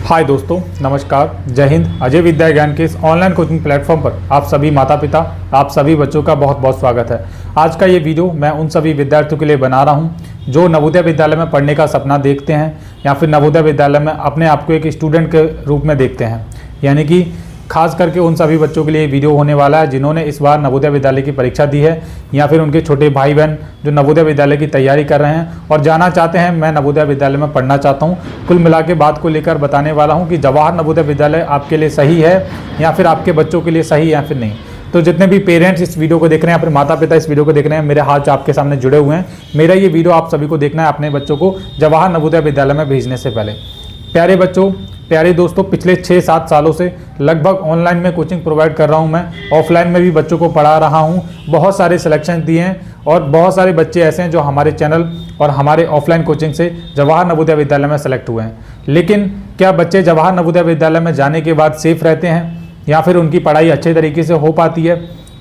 हाय दोस्तों, नमस्कार, जय हिंद। अजय विद्या ज्ञान के इस ऑनलाइन कोचिंग प्लेटफॉर्म पर आप सभी माता पिता, आप सभी बच्चों का बहुत बहुत स्वागत है। आज का ये वीडियो मैं उन सभी विद्यार्थियों के लिए बना रहा हूँ जो नवोदय विद्यालय में पढ़ने का सपना देखते हैं या फिर नवोदय विद्यालय में अपने आप को एक स्टूडेंट के रूप में देखते हैं। यानी कि खास करके उन सभी बच्चों के लिए वीडियो होने वाला है जिन्होंने इस बार नवोदय विद्यालय की परीक्षा दी है या फिर उनके छोटे भाई बहन जो नवोदय विद्यालय की तैयारी कर रहे हैं और जाना चाहते हैं मैं नवोदय विद्यालय में पढ़ना चाहता हूं। कुल मिला के बात को लेकर बताने वाला हूं कि जवाहर नवोदय विद्यालय आपके लिए सही है या फिर आपके बच्चों के लिए सही या फिर नहीं। तो जितने भी पेरेंट्स इस वीडियो को देख रहे हैं, अपने माता पिता इस वीडियो को देख रहे हैं, मेरे हाथ आपके सामने जुड़े हुए हैं। मेरा ये वीडियो आप सभी को देखना है अपने बच्चों को जवाहर नवोदय विद्यालय में भेजने से पहले। प्यारे बच्चों, प्यारे दोस्तों, पिछले 6-7 सालों से लगभग ऑनलाइन में कोचिंग प्रोवाइड कर रहा हूं। मैं ऑफलाइन में भी बच्चों को पढ़ा रहा हूं। बहुत सारे सिलेक्शन दिए हैं और बहुत सारे बच्चे ऐसे हैं जो हमारे चैनल और हमारे ऑफलाइन कोचिंग से जवाहर नवोदय विद्यालय में सेलेक्ट हुए हैं। लेकिन क्या बच्चे जवाहर नवोदय विद्यालय में जाने के बाद सेफ रहते हैं या फिर उनकी पढ़ाई अच्छे तरीके से हो पाती है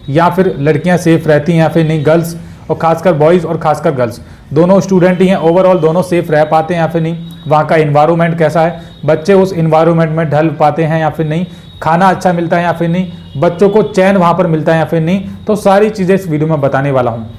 या फिर लड़कियाँ सेफ रहती हैं या फिर नहीं? गर्ल्स और खासकर बॉयज़ और खासकर गर्ल्स दोनों स्टूडेंट ही हैं, ओवरऑल दोनों सेफ रह पाते हैं या फिर नहीं? वहाँ का इन्वायरमेंट कैसा है, बच्चे उस इन्वायरमेंट में ढल पाते हैं या फिर नहीं? खाना अच्छा मिलता है या फिर नहीं? बच्चों को चैन वहाँ पर मिलता है या फिर नहीं? तो सारी चीज़ें इस वीडियो में बताने वाला हूँ।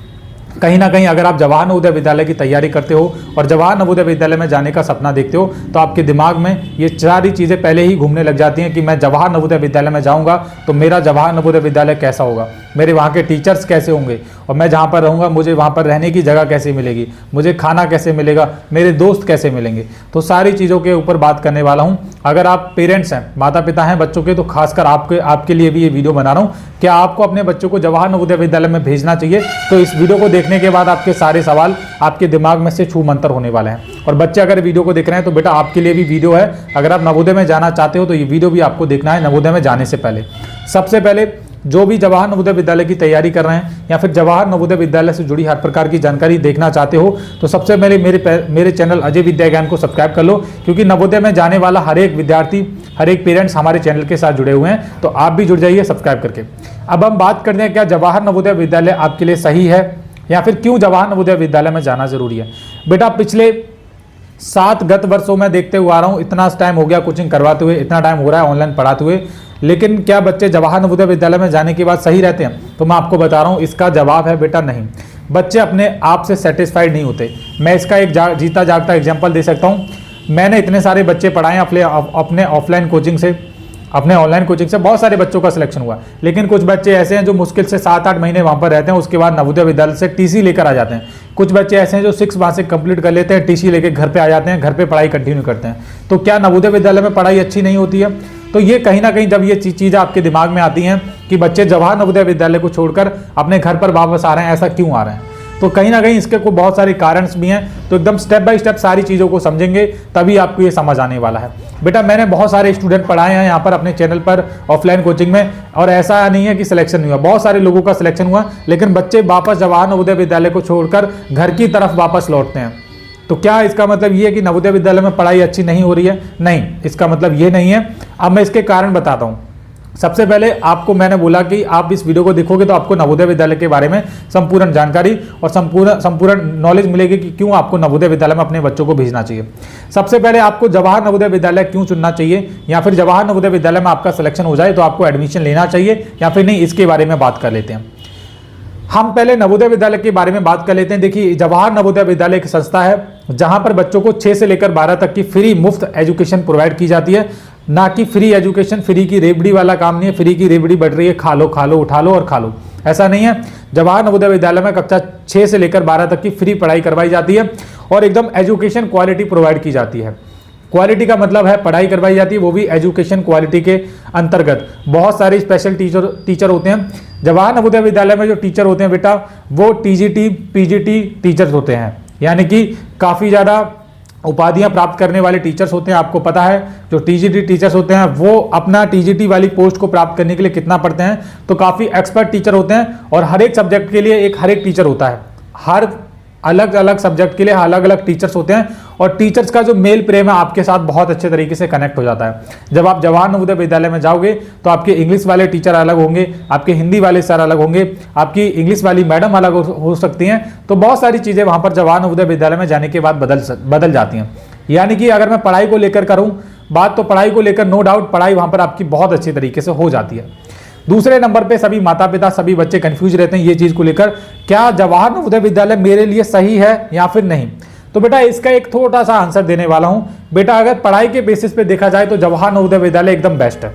कहीं ना कहीं अगर आप जवाहर नवोदय विद्यालय की तैयारी करते हो और जवाहर नवोदय विद्यालय में जाने का सपना देखते हो तो आपके दिमाग में ये सारी चीज़ें पहले ही घूमने लग जाती हैं कि मैं जवाहर नवोदय विद्यालय में जाऊंगा तो मेरा जवाहर नवोदय विद्यालय कैसा होगा, मेरे वहाँ के टीचर्स कैसे होंगे और मैं जहाँ पर रहूँगा मुझे वहाँ पर रहने की जगह कैसे मिलेगी, मुझे खाना कैसे मिलेगा, मेरे दोस्त कैसे मिलेंगे। तो सारी चीज़ों के ऊपर बात करने वाला हूँ। अगर आप पेरेंट्स हैं, माता पिता हैं बच्चों के, तो खासकर आपके लिए भी ये वीडियो बना रहा हूँ। क्या आपको अपने बच्चों को जवाहर नवोदय विद्यालय में भेजना चाहिए? तो इस वीडियो को देखने के बाद आपके सारे सवाल आपके दिमाग में से छू मंतर होने वाले हैं। और बच्चे अगर वीडियो को देख रहे हैं तो बेटा आपके लिए भी वीडियो है। अगर आप नवोदय में जाना चाहते हो तो ये वीडियो भी आपको देखना है नवोदय में जाने से पहले। सबसे पहले जो भी जवाहर नवोदय विद्यालय की तैयारी कर रहे हैं या फिर जवाहर नवोदय विद्यालय से जुड़ी हर प्रकार की जानकारी देखना चाहते हो तो सबसे पहले मेरे चैनल अजय विद्या ज्ञान को सब्सक्राइब कर लो, क्योंकि नवोदय में जाने वाला हर एक विद्यार्थी, हर एक पेरेंट्स हमारे चैनल के साथ जुड़े हुए हैं। तो आप भी जुड़ जाइए सब्सक्राइब करके। अब हम बात करते हैं क्या जवाहर नवोदय विद्यालय आपके लिए सही है या फिर क्यों जवाहर नवोदय विद्यालय में जाना जरूरी है। बेटा पिछले 7 गत वर्षों में देखते हुए आ रहा हूँ, इतना टाइम हो गया कोचिंग करवाते हुए, इतना टाइम हो रहा है ऑनलाइन पढ़ाते हुए, लेकिन क्या बच्चे जवाहर नवोदय विद्यालय में जाने के बाद सही रहते हैं? तो मैं आपको बता रहा हूँ इसका जवाब है बेटा नहीं। बच्चे अपने आप से सेटिस्फाइड नहीं होते। मैं इसका एक जीता जागता एग्जाम्पल दे सकता हूँ। मैंने इतने सारे बच्चे पढ़ाए अपने ऑफलाइन कोचिंग से, अपने ऑनलाइन कोचिंग से बहुत सारे बच्चों का सिलेक्शन हुआ, लेकिन कुछ बच्चे ऐसे हैं जो मुश्किल से 7-8 महीने वहाँ पर रहते हैं, उसके बाद नवोदय विद्यालय से टीसी लेकर आ जाते हैं। कुछ बच्चे ऐसे हैं जो 6 वहाँ से कंप्लीट कर लेते हैं, टीसी लेकर घर पे आ जाते हैं, घर पे पढ़ाई कंटिन्यू करते हैं। तो क्या नवोदय विद्यालय में पढ़ाई अच्छी नहीं होती है? तो ये कहीं ना कहीं जब ये चीज़ें आपके दिमाग में आती हैं कि बच्चे जवाहर नवोदय विद्यालय को छोड़कर अपने घर पर वापस आ रहे हैं, ऐसा क्यों आ रहे हैं? तो कहीं ना कहीं इसके कोई बहुत सारे कारण भी हैं। तो एकदम स्टेप बाय स्टेप सारी चीज़ों को समझेंगे तभी आपको ये समझ आने वाला है। बेटा मैंने बहुत सारे स्टूडेंट पढ़ाए हैं यहाँ पर अपने चैनल पर ऑफलाइन कोचिंग में, और ऐसा नहीं है कि सिलेक्शन नहीं हुआ, बहुत सारे लोगों का सिलेक्शन हुआ, लेकिन बच्चे वापस जवाहर नवोदय विद्यालय को छोड़कर घर की तरफ वापस लौटते हैं। तो क्या इसका मतलब ये है कि नवोदय विद्यालय में पढ़ाई अच्छी नहीं हो रही है? नहीं, इसका मतलब ये नहीं है। अब मैं इसके कारण बताता हूँ। सबसे पहले आपको मैंने बोला कि आप इस वीडियो को देखोगे तो आपको नवोदय विद्यालय के बारे में संपूर्ण जानकारी और संपूर्ण नॉलेज मिलेगी कि क्यों आपको नवोदय विद्यालय में अपने बच्चों को भेजना चाहिए। सबसे पहले आपको जवाहर नवोदय विद्यालय क्यों चुनना चाहिए या फिर जवाहर नवोदय विद्यालय में आपका सिलेक्शन हो जाए तो आपको एडमिशन लेना चाहिए या फिर नहीं, इसके बारे में बात कर लेते हैं। हम पहले नवोदय विद्यालय के बारे में बात कर लेते हैं। देखिए जवाहर नवोदय विद्यालय एक संस्था है जहां पर बच्चों को 6 से लेकर 12 तक की फ्री मुफ्त एजुकेशन प्रोवाइड की जाती है। ना कि फ्री एजुकेशन, फ्री की रेबड़ी वाला काम नहीं है। फ्री की रेबड़ी बढ़ रही है, खा लो खा लो, उठा लो और खा लो, ऐसा नहीं है। जवाहर नवोदय विद्यालय में कक्षा 6 से लेकर 12 तक की फ्री पढ़ाई करवाई जाती है और एकदम एजुकेशन क्वालिटी प्रोवाइड की जाती है। क्वालिटी का मतलब है पढ़ाई करवाई जाती है, वो भी एजुकेशन क्वालिटी के अंतर्गत। बहुत सारे स्पेशल टीचर होते हैं जवाहर नवोदय विद्यालय में। जो टीचर होते हैं बेटा वो टीजीटी पीजीटी टीचर्स होते हैं, यानी कि काफ़ी ज़्यादा उपाधियां प्राप्त करने वाले टीचर्स होते हैं। आपको पता है जो टीजीटी टीचर्स होते हैं वो अपना टीजीटी वाली पोस्ट को प्राप्त करने के लिए कितना पढ़ते हैं? तो काफ़ी एक्सपर्ट टीचर होते हैं और हर एक सब्जेक्ट के लिए हर एक टीचर होता है। हर अलग अलग सब्जेक्ट के लिए अलग अलग टीचर्स होते हैं और टीचर्स का जो मेल प्रेम है आपके साथ बहुत अच्छे तरीके से कनेक्ट हो जाता है। जब आप जवाहर नवोदय विद्यालय में जाओगे तो आपके इंग्लिश वाले टीचर अलग होंगे, आपके हिंदी वाले सर अलग होंगे, आपकी इंग्लिश वाली मैडम अलग हो सकती हैं। तो बहुत सारी चीज़ें वहाँ पर जवाहर नवोदय विद्यालय में जाने के बाद बदल जाती हैं। यानी कि अगर मैं पढ़ाई को लेकर करूँ बात तो पढ़ाई को लेकर नो डाउट पढ़ाई वहाँ पर आपकी बहुत अच्छी तरीके से हो जाती है। दूसरे नंबर पे सभी माता पिता सभी बच्चे कंफ्यूज रहते हैं ये चीज़ को लेकर, क्या जवाहर नवोदय विद्यालय मेरे लिए सही है या फिर नहीं। तो बेटा इसका एक थोड़ा सा आंसर देने वाला हूँ। बेटा अगर पढ़ाई के बेसिस पे देखा जाए तो जवाहर नवोदय विद्यालय एकदम बेस्ट है।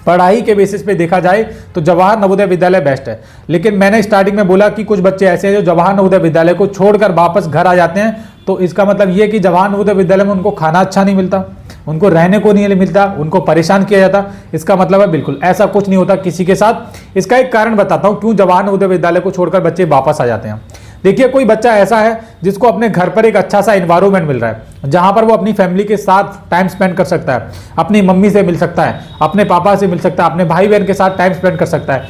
पढ़ाई के बेसिस पे देखा जाए तो जवाहर नवोदय विद्यालय बेस्ट है। लेकिन मैंने स्टार्टिंग में बोला कि कुछ बच्चे ऐसे हैं जो जवाहर नवोदय विद्यालय को छोड़कर वापस घर आ जाते हैं, तो इसका मतलब ये कि जवाहर नवोदय विद्यालय में उनको खाना अच्छा नहीं मिलता, उनको रहने को नहीं मिलता, उनको परेशान किया जाता। इसका मतलब है बिल्कुल ऐसा कुछ नहीं होता किसी के साथ। इसका एक कारण बताता हूँ क्यों जवाहर नवोदय विद्यालय को छोड़कर बच्चे वापस आ जाते हैं। देखिए कोई बच्चा ऐसा है जिसको अपने घर पर एक अच्छा सा एनवायरनमेंट मिल रहा है जहां पर वो अपनी फैमिली के साथ टाइम स्पेंड कर सकता है, अपनी मम्मी से मिल सकता है, अपने पापा से मिल सकता है, अपने भाई बहन के साथ टाइम स्पेंड कर सकता है,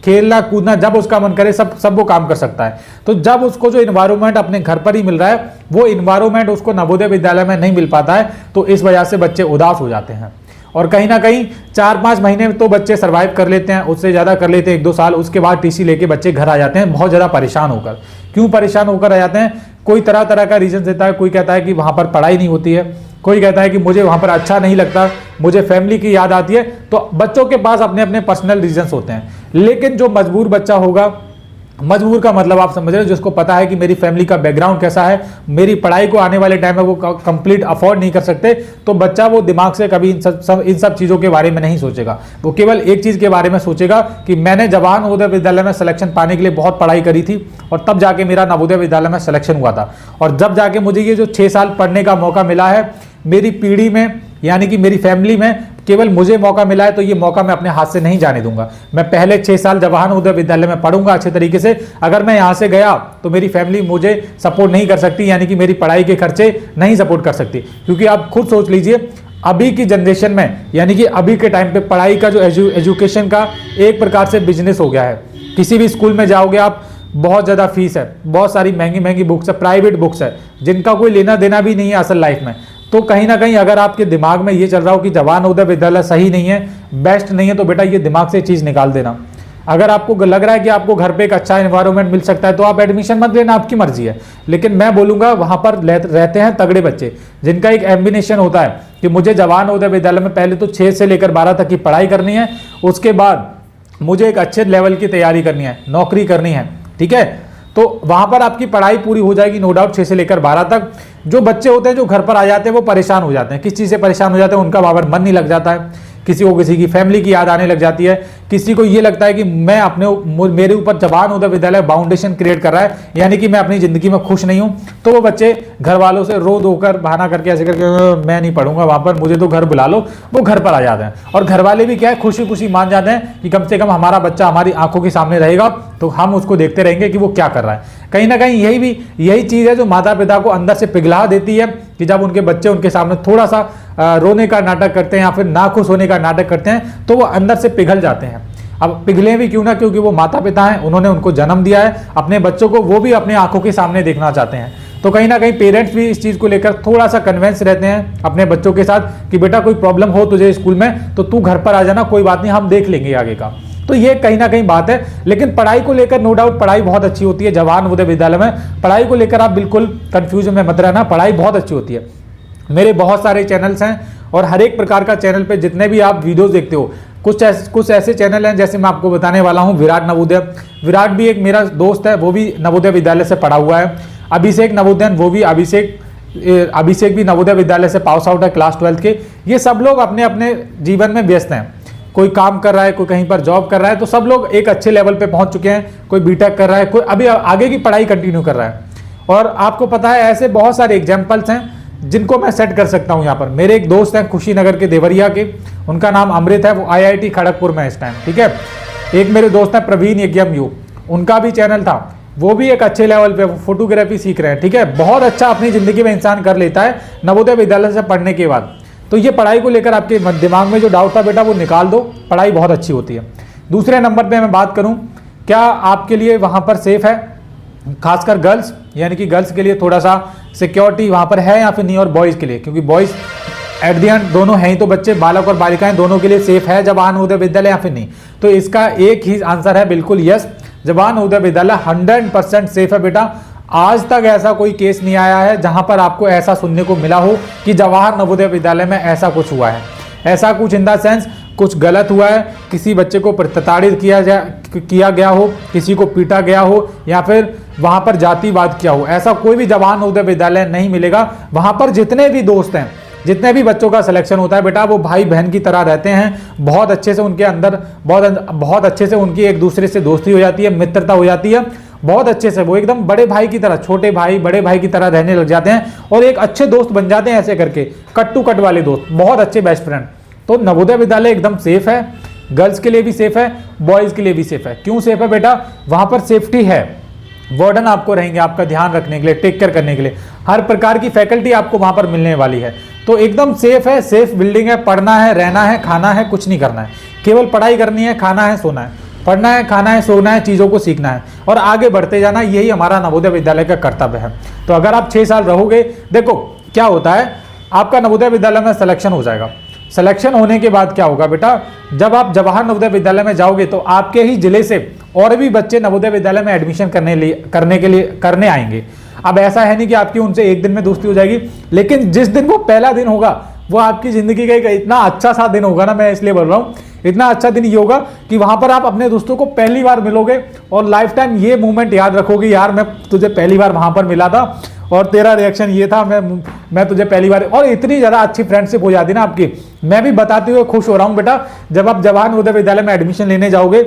खेलना कूदना जब उसका मन करे सब वो काम कर सकता है। तो जब उसको जो इन्वायरमेंट अपने घर पर ही मिल रहा है वो इन्वायरमेंट उसको नवोदय विद्यालय में नहीं मिल पाता है, तो इस वजह से बच्चे उदास हो जाते हैं। और कहीं ना कहीं 4-5 महीने तो बच्चे सर्वाइव कर लेते हैं, उससे ज़्यादा कर लेते हैं 1-2 साल, उसके बाद टीसी लेके बच्चे घर आ जाते हैं बहुत ज़्यादा परेशान होकर। क्यों परेशान होकर आ जाते हैं? कोई तरह तरह का रीज़न देता है। कोई कहता है कि वहाँ पर पढ़ाई नहीं होती है, कोई कहता है कि मुझे वहाँ पर अच्छा नहीं लगता, मुझे फैमिली की याद आती है। तो बच्चों के पास अपने अपने पर्सनल रीजंस होते हैं। लेकिन जो मजबूर बच्चा होगा, मजबूर का मतलब आप समझ रहे हो, जिसको पता है कि मेरी फैमिली का बैकग्राउंड कैसा है, मेरी पढ़ाई को आने वाले टाइम में वो कंप्लीट अफोर्ड नहीं कर सकते, तो बच्चा वो दिमाग से कभी इन सब चीज़ों के बारे में नहीं सोचेगा। वो केवल एक चीज़ के बारे में सोचेगा कि मैंने जवाहर नवोदय विद्यालय में सिलेक्शन पाने के लिए बहुत पढ़ाई करी थी और तब जाके मेरा नवोदय विद्यालय में सिलेक्शन हुआ था। और जब जाके मुझे ये जो 6 साल पढ़ने का मौका मिला है, मेरी पीढ़ी में यानी कि मेरी फैमिली में केवल मुझे मौका मिला है, तो ये मौका मैं अपने हाथ से नहीं जाने दूंगा। मैं पहले 6 साल जवाहर नवोदय विद्यालय में पढ़ूंगा अच्छे तरीके से। अगर मैं यहाँ से गया तो मेरी फैमिली मुझे सपोर्ट नहीं कर सकती, यानी कि मेरी पढ़ाई के खर्चे नहीं सपोर्ट कर सकती। क्योंकि आप खुद सोच लीजिए अभी की जनरेशन में, यानी कि अभी के टाइम पे पढ़ाई का जो एजुकेशन का एक प्रकार से बिजनेस हो गया है। किसी भी स्कूल में जाओगे आप, बहुत ज़्यादा फीस है, बहुत सारी महंगी महंगी बुक्स है, प्राइवेट बुक्स है जिनका कोई लेना देना भी नहीं है असल लाइफ में। तो कहीं ना कहीं अगर आपके दिमाग में ये चल रहा हो कि जवाहर नवोदय विद्यालय सही नहीं है, बेस्ट नहीं है, तो बेटा ये दिमाग से चीज़ निकाल देना। अगर आपको लग रहा है कि आपको घर पे एक अच्छा एनवायरनमेंट मिल सकता है तो आप एडमिशन मत लेना, आपकी मर्जी है। लेकिन मैं बोलूँगा वहाँ पर रहते हैं तगड़े बच्चे जिनका एक एम्बिनेशन होता है कि मुझे जवाहर नवोदय विद्यालय में पहले तो 6 से लेकर 12 तक की पढ़ाई करनी है, उसके बाद मुझे एक अच्छे लेवल की तैयारी करनी है, नौकरी करनी है, ठीक है। तो वहां पर आपकी पढ़ाई पूरी हो जाएगी नो डाउट 6 से लेकर 12 तक। जो बच्चे होते हैं जो घर पर आ जाते हैं वो परेशान हो जाते हैं। किस चीज़ से परेशान हो जाते हैं? उनका वहाँ पर मन नहीं लग जाता है, किसी को किसी की फैमिली की याद आने लग जाती है, किसी को ये लगता है कि मैं मेरे ऊपर जवाहर नवोदय विद्यालय बाउंडेशन क्रिएट कर रहा है, यानी कि मैं अपनी ज़िंदगी में खुश नहीं हूँ। तो वो बच्चे घर वालों से रो धोकर बहाना करके ऐसे करके मैं नहीं पढ़ूंगा वहाँ पर, मुझे तो घर बुला लो, वो घर पर आ जाते हैं। और घर वाले भी क्या है, खुशी खुशी मान जाते हैं कि कम से कम हमारा बच्चा हमारी आंखों के सामने रहेगा तो हम उसको देखते रहेंगे कि वो क्या कर रहा है। कहीं ना कहीं यही चीज़ है जो माता पिता को अंदर से पिघला देती है कि जब उनके बच्चे उनके सामने थोड़ा सा रोने का नाटक करते हैं या फिर नाखुश होने का नाटक करते हैं तो वो अंदर से पिघल जाते हैं। अब पिघले भी क्यों ना, क्योंकि वो माता पिता हैं, उन्होंने उनको जन्म दिया है, अपने बच्चों को वो भी अपने आंखों के सामने देखना चाहते हैं। तो कहीं ना कहीं पेरेंट्स भी इस चीज़ को लेकर थोड़ा सा कन्विंस रहते हैं अपने बच्चों के साथ कि बेटा कोई प्रॉब्लम हो तुझे स्कूल में तो तू घर पर आ जाना, कोई बात नहीं, हम देख लेंगे आगे का। तो ये कहीं ना कहीं बात है। लेकिन पढ़ाई को लेकर नो डाउट पढ़ाई बहुत अच्छी होती है जवाहर नवोदय विद्यालय में। पढ़ाई को लेकर आप बिल्कुल कंफ्यूजन में मत रहना, पढ़ाई बहुत अच्छी होती है। मेरे बहुत सारे चैनल्स हैं और हर एक प्रकार का चैनल पे जितने भी आप वीडियोस देखते हो, कुछ ऐसे चैनल हैं जैसे मैं आपको बताने वाला हूं विराट नवोदय। विराट भी एक मेरा दोस्त है, वो भी नवोदय विद्यालय से पढ़ा हुआ है। अभिषेक नवोदय, वो भी अभिषेक भी नवोदय विद्यालय से पास आउट है क्लास 12 के। ये सब लोग अपने अपने जीवन में व्यस्त हैं, कोई काम कर रहा है, कोई कहीं पर जॉब कर रहा है, तो सब लोग एक अच्छे लेवल पे पहुंच चुके हैं। कोई बीटेक कर रहा है, कोई अभी आगे की पढ़ाई कंटिन्यू कर रहा है। और आपको पता है ऐसे बहुत सारे एग्जाम्पल्स हैं जिनको मैं सेट कर सकता हूं। यहाँ पर मेरे एक दोस्त हैं कुशीनगर के देवरिया के, उनका नाम अमृत है, वो IIT खड़गपुर में इस टाइम, ठीक है। एक मेरे दोस्त हैं प्रवीण यज्ञम, उनका भी चैनल था, वो भी एक अच्छे लेवल पे फोटोग्राफी सीख रहे हैं, ठीक है। बहुत अच्छा अपनी जिंदगी में इंसान कर लेता है नवोदय विद्यालय से पढ़ने के बाद। तो ये पढ़ाई को लेकर आपके दिमाग में जो डाउट था बेटा वो निकाल दो, पढ़ाई बहुत अच्छी होती है। दूसरे नंबर पे मैं बात करूं, क्या आपके लिए वहां पर सेफ है, खासकर गर्ल्स, यानी कि गर्ल्स के लिए थोड़ा सा सिक्योरिटी वहां पर है या फिर नहीं, और बॉयज़ के लिए, क्योंकि बॉयज़ एट दी एंड दोनों हैं ही तो बच्चे, बालक और बालिकाएं दोनों के लिए सेफ है जवाहर नवोदय विद्यालय या फिर नहीं। तो इसका एक ही आंसर है बिल्कुल यस, जवाहर नवोदय विद्यालय 100% सेफ है बेटा। आज तक ऐसा कोई केस नहीं आया है जहां पर आपको ऐसा सुनने को मिला हो कि जवाहर नवोदय विद्यालय में ऐसा कुछ हुआ है। ऐसा कुछ इन द सेंस कुछ गलत हुआ है, किसी बच्चे को प्रताड़ित किया गया हो, किसी को पीटा गया हो, या फिर वहां पर जातिवाद किया हो, ऐसा कोई भी जवाहर नवोदय विद्यालय नहीं मिलेगा। वहां पर जितने भी दोस्त हैं, जितने भी बच्चों का सिलेक्शन होता है बेटा, वो भाई बहन की तरह रहते हैं। बहुत अच्छे से उनके अंदर बहुत अच्छे से उनकी एक दूसरे से दोस्ती हो जाती है, मित्रता हो जाती है। बहुत अच्छे से वो एकदम बड़े भाई की तरह, छोटे भाई बड़े भाई की तरह रहने लग जाते हैं और एक अच्छे दोस्त बन जाते हैं। ऐसे करके कट टू कट वाले दोस्त, बहुत अच्छे बेस्ट फ्रेंड। तो नवोदय विद्यालय एकदम सेफ है, गर्ल्स के लिए भी सेफ है, बॉयज के लिए भी सेफ है। क्यों सेफ है बेटा? वहां पर सेफ्टी है, वार्डन आपको रहेंगे आपका ध्यान रखने के लिए, टेक केयर करने के लिए, हर प्रकार की फैकल्टी आपको वहां पर मिलने वाली है। तो एकदम सेफ है, सेफ बिल्डिंग है। पढ़ना है, रहना है, खाना है, कुछ नहीं करना है, केवल पढ़ाई करनी है, खाना है, सोना है, पढ़ना है, खाना है, सोना है, चीज़ों को सीखना है और आगे बढ़ते जाना। यही हमारा नवोदय विद्यालय का कर्तव्य है। तो अगर आप 6 साल रहोगे, देखो क्या होता है, आपका नवोदय विद्यालय में सिलेक्शन हो जाएगा। सिलेक्शन होने के बाद क्या होगा बेटा, जब आप जवाहर नवोदय विद्यालय में जाओगे तो आपके ही जिले से और भी बच्चे नवोदय विद्यालय में एडमिशन करने आएंगे। अब ऐसा है नहीं कि आपकी उनसे एक दिन में दोस्ती हो जाएगी, लेकिन जिस दिन वो पहला दिन होगा वो आपकी जिंदगी का इतना अच्छा सा दिन होगा ना, मैं इसलिए बोल रहा हूँ, इतना अच्छा दिन ये होगा कि वहां पर आप अपने दोस्तों को पहली बार मिलोगे और लाइफ टाइम ये मोमेंट याद रखोगे, यार मैं तुझे पहली बार वहां पर मिला था और तेरा रिएक्शन ये था, मैं तुझे पहली बार, और इतनी ज़्यादा अच्छी फ्रेंडशिप हो जाती ना आपकी। मैं भी बताते हुए खुश हो रहा हूँ बेटा, जब आप जवाहर नवोदय विद्यालय में एडमिशन लेने जाओगे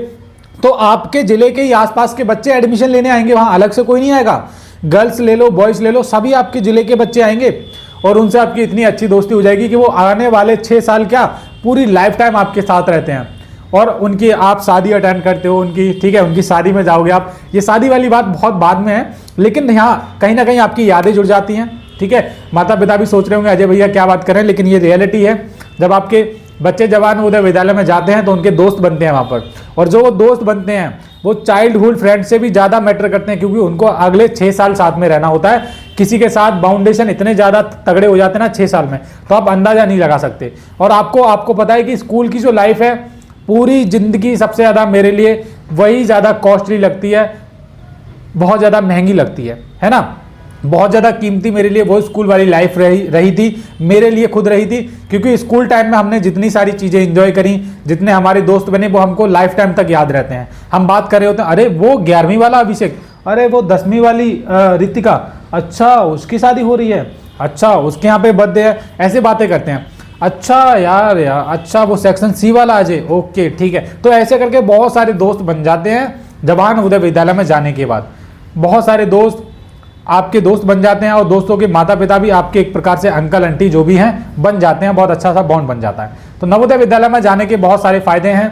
तो आपके जिले के ही आसपास के बच्चे एडमिशन लेने आएंगे, वहाँ अलग से कोई नहीं आएगा। गर्ल्स ले लो, बॉयज़ ले लो, सभी आपके जिले के बच्चे आएंगे और उनसे आपकी इतनी अच्छी दोस्ती हो जाएगी कि वो आने वाले 6 साल क्या पूरी लाइफ टाइम आपके साथ रहते हैं। और उनकी आप शादी अटेंड करते हो उनकी, ठीक है, उनकी शादी में जाओगे आप, ये शादी वाली बात बहुत बाद में है, लेकिन यहाँ कहीं ना कहीं आपकी यादें जुड़ जाती हैं। ठीक है, माता पिता भी सोच रहे होंगे अजय भैया क्या बात कर रहे हैं, लेकिन ये रियलिटी है। जब आपके बच्चे जवाहर नवोदय विद्यालय में जाते हैं तो उनके दोस्त बनते हैं वहाँ पर, और जो वो दोस्त बनते हैं वो चाइल्डहुड फ्रेंड से भी ज़्यादा मैटर करते हैं, क्योंकि उनको अगले 6 साल साथ में रहना होता है। किसी के साथ बाउंडेशन इतने ज़्यादा तगड़े हो जाते हैं ना 6 साल में, तो आप अंदाज़ा नहीं लगा सकते। और आपको पता है कि स्कूल की जो लाइफ है पूरी ज़िंदगी सबसे ज़्यादा मेरे लिए वही ज़्यादा कॉस्टली लगती है, बहुत ज़्यादा महंगी लगती है ना। बहुत ज़्यादा कीमती मेरे लिए वो स्कूल वाली लाइफ रही थी, मेरे लिए खुद रही थी, क्योंकि स्कूल टाइम में हमने जितनी सारी चीज़ें एंजॉय करी, जितने हमारे दोस्त बने, वो हमको लाइफ टाइम तक याद रहते हैं। हम बात कर रहे होते हैं, अरे वो 11वीं वाला अभिषेक, अरे वो 10वीं वाली रितिका, अच्छा उसकी शादी हो रही है, अच्छा उसके यहाँ पे बर्थडे है, ऐसे बातें करते हैं। अच्छा यार अच्छा वो सेक्शन सी वाला अजय, ओके ठीक है। तो ऐसे करके बहुत सारे दोस्त बन जाते हैं जवाहर नवोदय विद्यालय में जाने के बाद। बहुत सारे दोस्त आपके दोस्त बन जाते हैं और दोस्तों के माता पिता भी आपके एक प्रकार से अंकल आंटी जो भी हैं बन जाते हैं, बहुत अच्छा सा बॉन्ड बन जाता है। तो नवोदय विद्यालय में जाने के बहुत सारे फायदे हैं।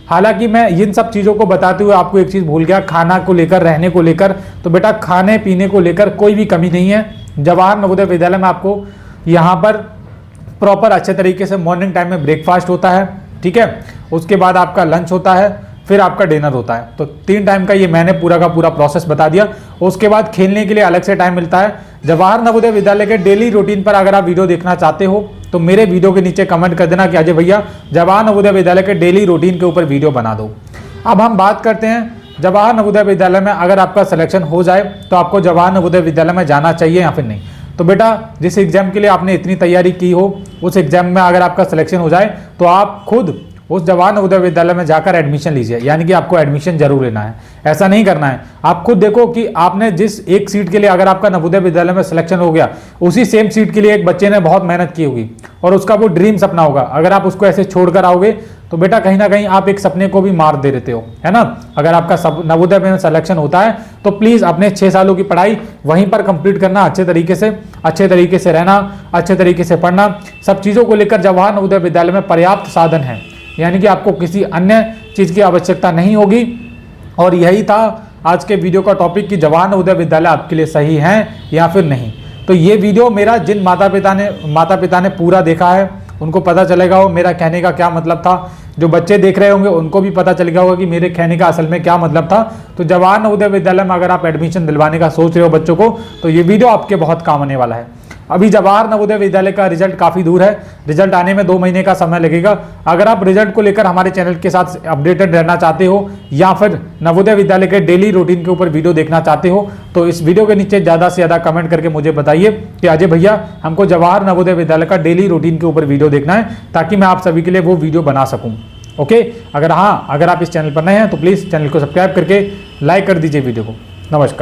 हालांकि मैं इन सब चीज़ों को बताते हुए आपको एक चीज़ भूल गया, खाना को लेकर, रहने को लेकर। तो बेटा खाने पीने को लेकर कोई भी कमी नहीं है। जवाहर नवोदय विद्यालय में आपको यहाँ पर प्रॉपर अच्छे तरीके से मॉर्निंग टाइम में ब्रेकफास्ट होता है, ठीक है, उसके बाद आपका लंच होता है, फिर आपका डिनर होता है। तो 3 टाइम का ये मैंने पूरा का पूरा प्रोसेस बता दिया। उसके बाद खेलने के लिए अलग से टाइम मिलता है। जवाहर नवोदय विद्यालय के डेली रूटीन पर अगर आप वीडियो देखना चाहते हो तो मेरे वीडियो के नीचे कमेंट कर देना कि अजय भैया जवाहर नवोदय विद्यालय के डेली रूटीन के ऊपर वीडियो बना दो। अब हम बात करते हैं जवाहर नवोदय विद्यालय में अगर आपका सिलेक्शन हो जाए तो आपको जवाहर नवोदय विद्यालय में जाना चाहिए या फिर नहीं। तो बेटा जिस एग्जाम के लिए आपने इतनी तैयारी की हो उस एग्जाम में अगर आपका सिलेक्शन हो जाए तो आप खुद उस जवाहर नवोदय विद्यालय में जाकर एडमिशन लीजिए, यानी कि आपको एडमिशन जरूर लेना है। ऐसा नहीं करना है, आप खुद देखो कि आपने जिस एक सीट के लिए अगर आपका नवोदय विद्यालय में सिलेक्शन हो गया, उसी सेम सीट के लिए एक बच्चे ने बहुत मेहनत की होगी और उसका वो ड्रीम सपना होगा। अगर आप उसको ऐसे छोड़कर आओगे तो बेटा कहीं ना कहीं आप एक सपने को भी मार दे देते हो, है ना। अगर आपका नवोदय में सिलेक्शन होता है तो प्लीज़ अपने 6 सालों की पढ़ाई वहीं पर कंप्लीट करना, अच्छे तरीके से रहना, अच्छे तरीके से पढ़ना। सब चीज़ों को लेकर जवाहर नवोदय विद्यालय में पर्याप्त साधन है, यानी कि आपको किसी अन्य चीज़ की आवश्यकता नहीं होगी। और यही था आज के वीडियो का टॉपिक कि जवाहर नवोदय विद्यालय आपके लिए सही है या फिर नहीं। तो ये वीडियो मेरा जिन माता पिता ने पूरा देखा है उनको पता चलेगा वो मेरा कहने का क्या मतलब था। जो बच्चे देख रहे होंगे उनको भी पता चल गया होगा कि मेरे कहने का असल में क्या मतलब था। तो जवाहर नवोदय विद्यालय में अगर आप एडमिशन दिलवाने का सोच रहे हो बच्चों को तो ये वीडियो आपके बहुत काम आने वाला है। अभी जवाहर नवोदय विद्यालय का रिजल्ट काफ़ी दूर है, रिजल्ट आने में 2 महीने का समय लगेगा। अगर आप रिजल्ट को लेकर हमारे चैनल के साथ अपडेटेड रहना चाहते हो या फिर नवोदय विद्यालय के डेली रूटीन के ऊपर वीडियो देखना चाहते हो तो इस वीडियो के नीचे ज़्यादा से ज़्यादा कमेंट करके मुझे बताइए कि अजय भैया हमको जवाहर नवोदय विद्यालय का डेली रूटीन के ऊपर वीडियो देखना है, ताकि मैं आप सभी के लिए वो वीडियो बना सकूँ। ओके, अगर आप इस चैनल पर नए हैं तो प्लीज़ चैनल को सब्सक्राइब करके लाइक कर दीजिए वीडियो को। नमस्कार।